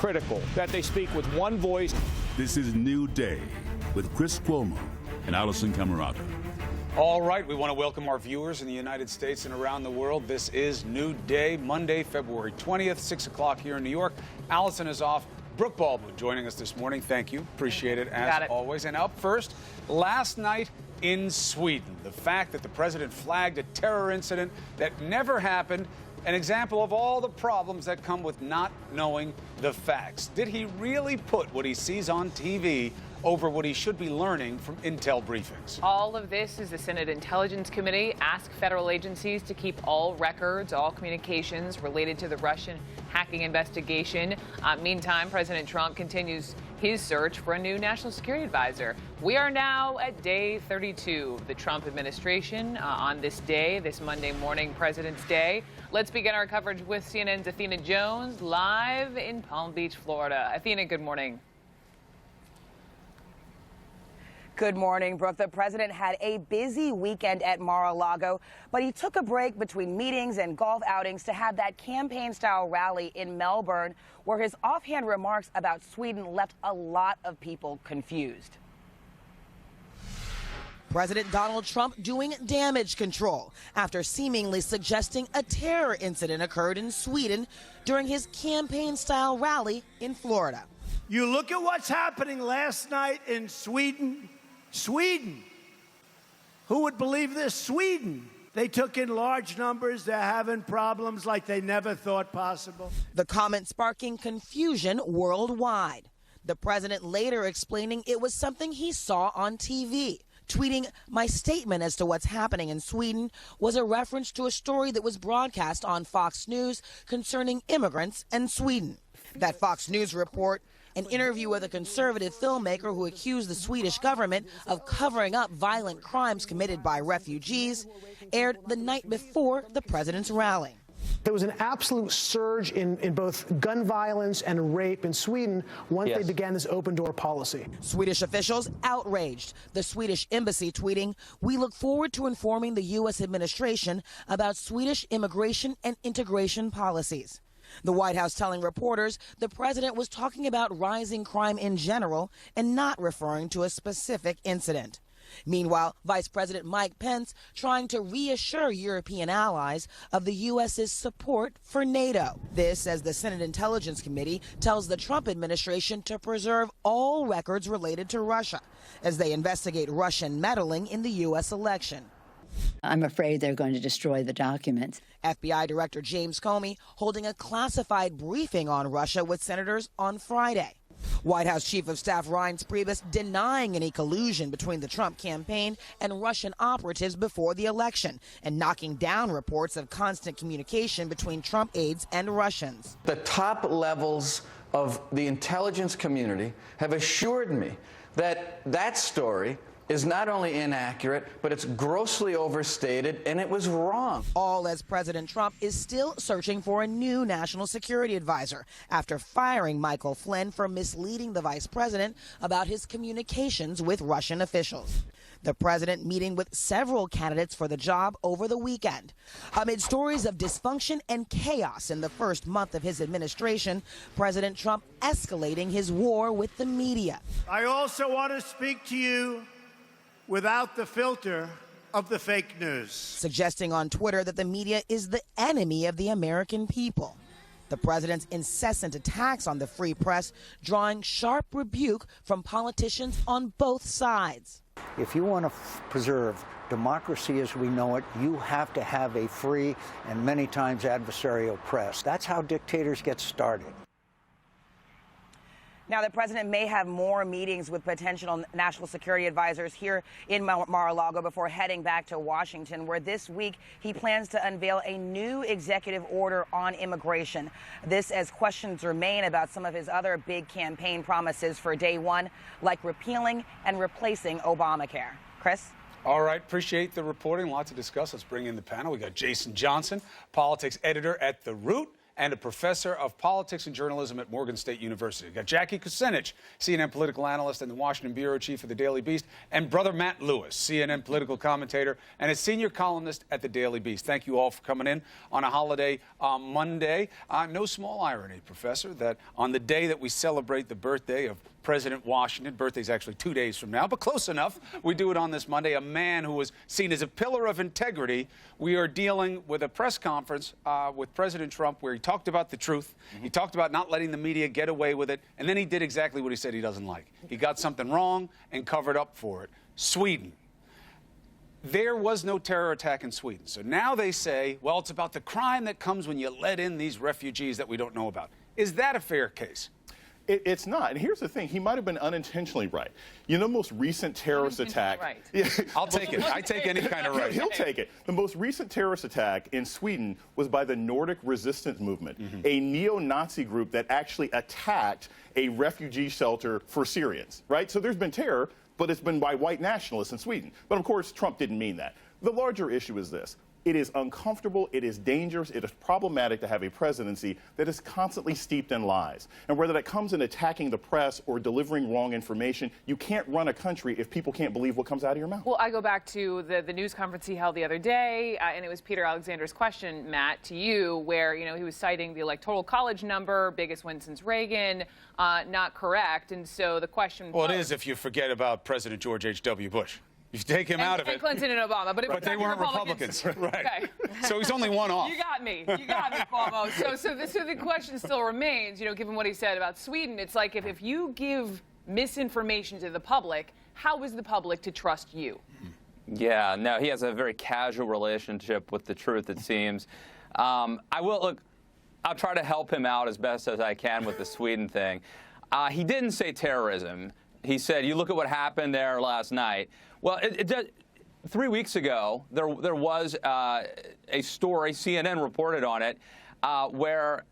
critical that they speak with one voice. This is New Day with Chris Cuomo and Allison Camerata. All right, we want to welcome our viewers in the United States and around the world. This is New Day, Monday, February 20th, 6 o'clock here in New York. Allison is off. Brooke Baldwin joining us this morning. Thank you. Appreciate it as always. And up first, last night in Sweden, the fact that the president flagged a terror incident that never happened, an example of all the problems that come with not knowing the facts. Did he really put what he sees on TV over what he should be learning from intel briefings? All of this is the Senate Intelligence Committee asked federal agencies to keep all records, all communications related to the Russian hacking investigation. Meantime, President Trump continues his search for a new national security advisor. We are now at day 32 of the Trump administration on this day, this Monday morning, President's Day. Let's begin our coverage with CNN's Athena Jones, live in Palm Beach, Florida. Athena, good morning. Good morning, Brooke. The president had a busy weekend at Mar-a-Lago, but he took a break between meetings and golf outings to have that campaign-style rally in Melbourne, where his offhand remarks about Sweden left a lot of people confused. President Donald Trump doing damage control after seemingly suggesting a terror incident occurred in Sweden during his campaign-style rally in Florida. You look at what's happening last night in Sweden. Sweden. Who would believe this? Sweden. They took in large numbers. They're having problems like they never thought possible. The comment sparking confusion worldwide. The president later explaining it was something he saw on TV, tweeting, "My statement as to what's happening in Sweden was a reference to a story that was broadcast on Fox News concerning immigrants and Sweden." That Fox News report, an interview with a conservative filmmaker who accused the Swedish government of covering up violent crimes committed by refugees, aired the night before the president's rally. There was an absolute surge in both gun violence and rape in Sweden once they began this open-door policy. Swedish officials outraged. The Swedish embassy tweeting, "We look forward to informing the U.S. administration about Swedish immigration and integration policies." The White House telling reporters the president was talking about rising crime in general and not referring to a specific incident. Meanwhile, Vice President Mike Pence trying to reassure European allies of the U.S.'s support for NATO. This as the Senate Intelligence Committee tells the Trump administration to preserve all records related to Russia as they investigate Russian meddling in the U.S. election. I'm afraid they're going to destroy the documents. FBI Director James Comey holding a classified briefing on Russia with senators on Friday. White House Chief of Staff Reince Priebus denying any collusion between the Trump campaign and Russian operatives before the election and knocking down reports of constant communication between Trump aides and Russians. The top levels of the intelligence community have assured me that that story is not only inaccurate, but it's grossly overstated, and it was wrong. All as President Trump is still searching for a new national security advisor after firing Michael Flynn for misleading the vice president about his communications with Russian officials. The president meeting with several candidates for the job over the weekend. Amid stories of dysfunction and chaos in the first month of his administration, President Trump escalating his war with the media. I also want to speak to you without the filter of the fake news. Suggesting on Twitter that the media is the enemy of the American people. The president's incessant attacks on the free press drawing sharp rebuke from politicians on both sides. If you want to preserve democracy as we know it, you have to have a free and many times adversarial press. That's how dictators get started. Now, the president may have more meetings with potential national security advisors here in Mar-a-Lago before heading back to Washington, where this week he plans to unveil a new executive order on immigration. This as questions remain about some of his other big campaign promises for day one, like repealing and replacing Obamacare. Chris? All right, appreciate the reporting. Lots to discuss. Let's bring in the panel. We got Jason Johnson, politics editor at The Root, and a professor of politics and journalism at Morgan State University. We've got Jackie Kucinich, CNN political analyst and the Washington bureau chief of the Daily Beast, and brother Matt Lewis, CNN political commentator and a senior columnist at the Daily Beast. Thank you all for coming in on a holiday Monday. No small irony, Professor, that on the day that we celebrate the birthday of President Washington, birthday's actually 2 days from now, but close enough, we do it on this Monday, a man who was seen as a pillar of integrity. We are dealing with a press conference with President Trump where he talked about the truth. He talked about not letting the media get away with it, and then he did exactly what he said he doesn't like. He got something wrong and covered up for it. Sweden. There was no terror attack in Sweden. So now they say, well, it's about the crime that comes when you let in these refugees that we don't know about. Is that a fair case? It's not. And here's the thing. He might have been unintentionally right. You know, the most recent terrorist attack. Right. Yeah. I'll take it. I take any kind of right. He'll take it. The most recent terrorist attack in Sweden was by the Nordic Resistance Movement, a neo-Nazi group that actually attacked a refugee shelter for Syrians, right? So there's been terror, but it's been by white nationalists in Sweden. But of course, Trump didn't mean that. The larger issue is this. It is uncomfortable, it is dangerous, it is problematic to have a presidency that is constantly steeped in lies. And whether that comes in attacking the press or delivering wrong information, you can't run a country if people can't believe what comes out of your mouth. Well, I go back to the news conference he held the other day, and it was Peter Alexander's question, Matt, to you, where, you know, he was citing the Electoral College number, biggest win since Reagan, not correct. And so the question Well, it is if you forget about President George H.W. Bush. You take him out of it. And Clinton and Obama. But they weren't Republicans. Right. Okay. So he's only one off. You got me. You got me, Cuomo. So the question still remains, you know, given what he said about Sweden, it's like if you give misinformation to the public, how is the public to trust you? Yeah, no, he has a very casual relationship with the truth, it seems. I'll try to help him out as best as I can with the Sweden thing. He didn't say terrorism. He said, you look at what happened there last night. Well, 3 weeks ago, there was a story, CNN reported on it, where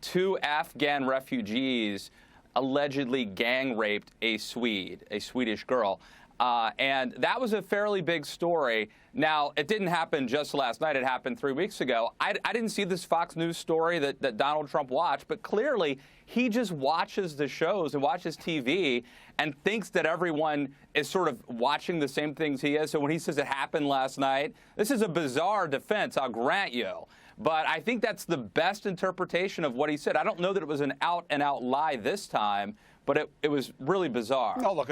2 Afghan refugees allegedly gang raped a Swedish girl. And that was a fairly big story. Now, it didn't happen just last night. It happened 3 weeks ago. I didn't see this Fox News story that Donald Trump watched, but clearly he just watches the shows and watches TV and thinks that everyone is sort of watching the same things he is. So when he says it happened last night, this is a bizarre defense, I'll grant you. But I think that's the best interpretation of what he said. I don't know that it was an out-and-out lie this time, but it was really bizarre. No, look,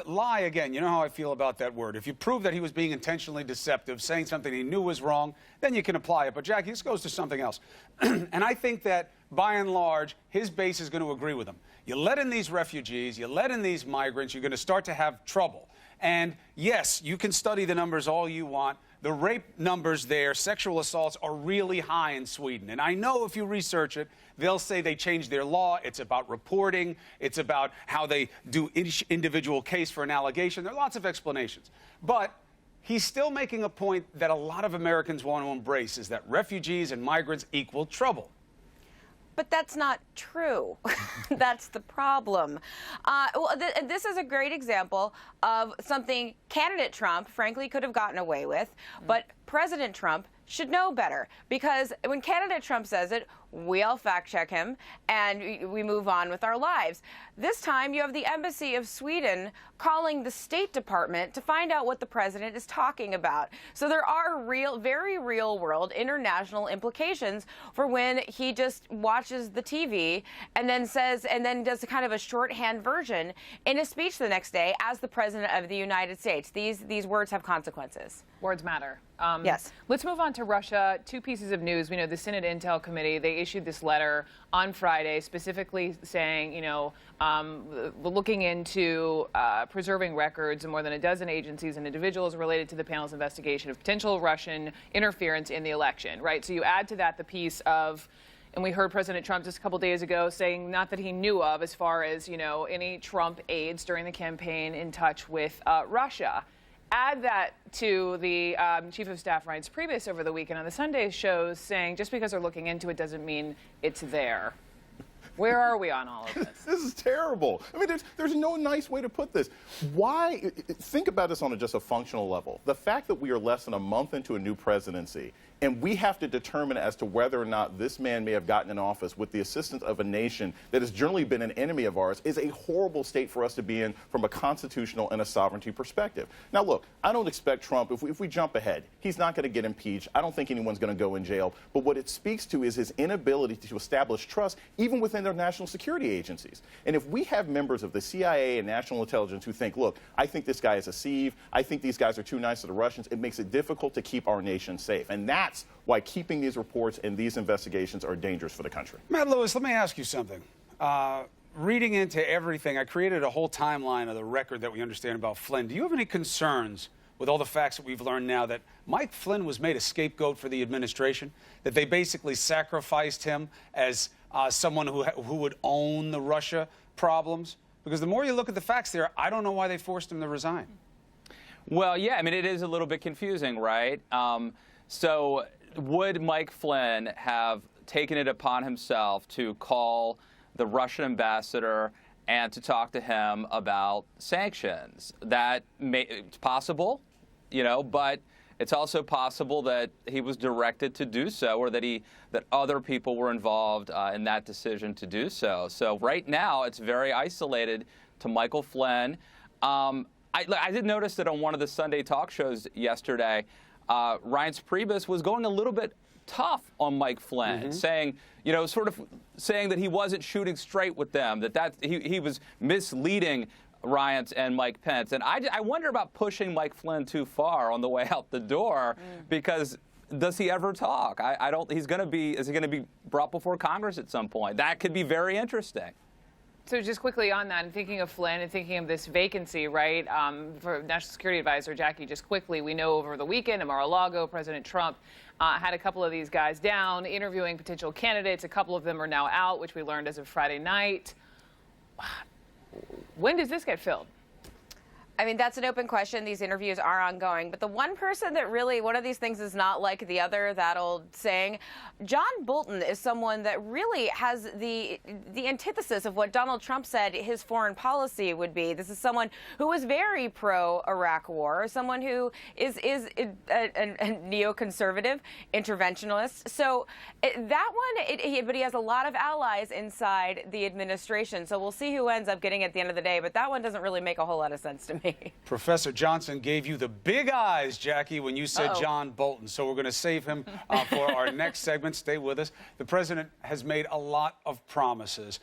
lie again. You know how I feel about that word. If you prove that he was being intentionally deceptive, saying something he knew was wrong, then you can apply it. But, Jackie, this goes to something else. And I think that, by and large, his base is going to agree with him. You let in these refugees, you let in these migrants, you're going to start to have trouble. And, yes, you can study the numbers all you want. The rape numbers there, sexual assaults, are really high in Sweden. And I know if you research it, they'll say they changed their law. It's about reporting. It's about how they do each individual case for an allegation. There are lots of explanations. But he's still making a point that a lot of Americans want to embrace, is that refugees and migrants equal trouble. But that's not true. That's the problem. This is a great example of something candidate Trump, frankly, could have gotten away with. But President Trump should know better, because when candidate Trump says it, we all fact check him and we move on with our lives. This time you have the embassy of Sweden calling the State Department to find out what the president is talking about. So there are very real world international implications for when he just watches the TV and then does a kind of a shorthand version in a speech the next day as the president of the United States. These words have consequences. Words matter. Yes. Let's move on to Russia. 2 pieces of news. We know the Senate Intel Committee, they issued this letter on Friday specifically saying, you know, looking into preserving records of more than a dozen agencies and individuals related to the panel's investigation of potential Russian interference in the election, right? So you add to that the piece of, and we heard President Trump just a couple days ago saying not that he knew of as far as, you know, any Trump aides during the campaign in touch with Russia. Add that to the Chief of Staff Reince Priebus over the weekend on the Sunday shows saying just because they're looking into it doesn't mean it's there. Where are we on all of this? This is terrible. I mean, there's no nice way to put this. Why? Think about this on just a functional level. The fact that we are less than a month into a new presidency And we have to determine as to whether or not this man may have gotten in office with the assistance of a nation that has generally been an enemy of ours is a horrible state for us to be in from a constitutional and a sovereignty perspective. Now, look, I don't expect Trump, if we jump ahead, he's not going to get impeached. I don't think anyone's going to go in jail. But what it speaks to is his inability to establish trust even within their national security agencies. And if we have members of the CIA and national intelligence who think, look, I think this guy is a sieve, I think these guys are too nice to the Russians, it makes it difficult to keep our nation safe. And that's why keeping these reports and these investigations are dangerous for the country. Matt Lewis, let me ask you something. Reading into everything, I created a whole timeline of the record that we understand about Flynn. Do you have any concerns with all the facts that we've learned now that Mike Flynn was made a scapegoat for the administration, that they basically sacrificed him as someone who would own the Russia problems? Because the more you look at the facts there, I don't know why they forced him to resign. Well, yeah, I mean, it is a little bit confusing, right? So would Mike Flynn have taken it upon himself to call the Russian ambassador and to talk to him about sanctions? It's possible, but it's also possible that he was directed to do so, or that other people were involved in that decision to do so. So right now, it's very isolated to Michael Flynn. I did notice that on one of the Sunday talk shows yesterday, Reince Priebus was going a little bit tough on Mike Flynn, saying, sort of saying that he wasn't shooting straight with them, that he was misleading Reince and Mike Pence. And I wonder about pushing Mike Flynn too far on the way out the door, because does he ever talk? Is he going to be brought before Congress at some point? That could be very interesting. So just quickly on that, and thinking of Flynn and thinking of this vacancy, right, for National Security Advisor, Jackie, just quickly, we know over the weekend in Mar-a-Lago, President Trump had a couple of these guys down, interviewing potential candidates. A couple of them are now out, which we learned as of Friday night. When does this get filled? I mean, that's an open question. These interviews are ongoing. But the one person that really, one of these things is not like the other, that old saying, John Bolton is someone that really has the antithesis of what Donald Trump said his foreign policy would be. This is someone who is very pro-Iraq war, someone who is a neoconservative interventionist. So that one, but he has a lot of allies inside the administration. So we'll see who ends up getting it at the end of the day. But that one doesn't really make a whole lot of sense to me. Professor Johnson gave you the big eyes, Jackie, when you said John Bolton. So we're going to save him for our next segment. Stay with us. The president has made a lot of promises.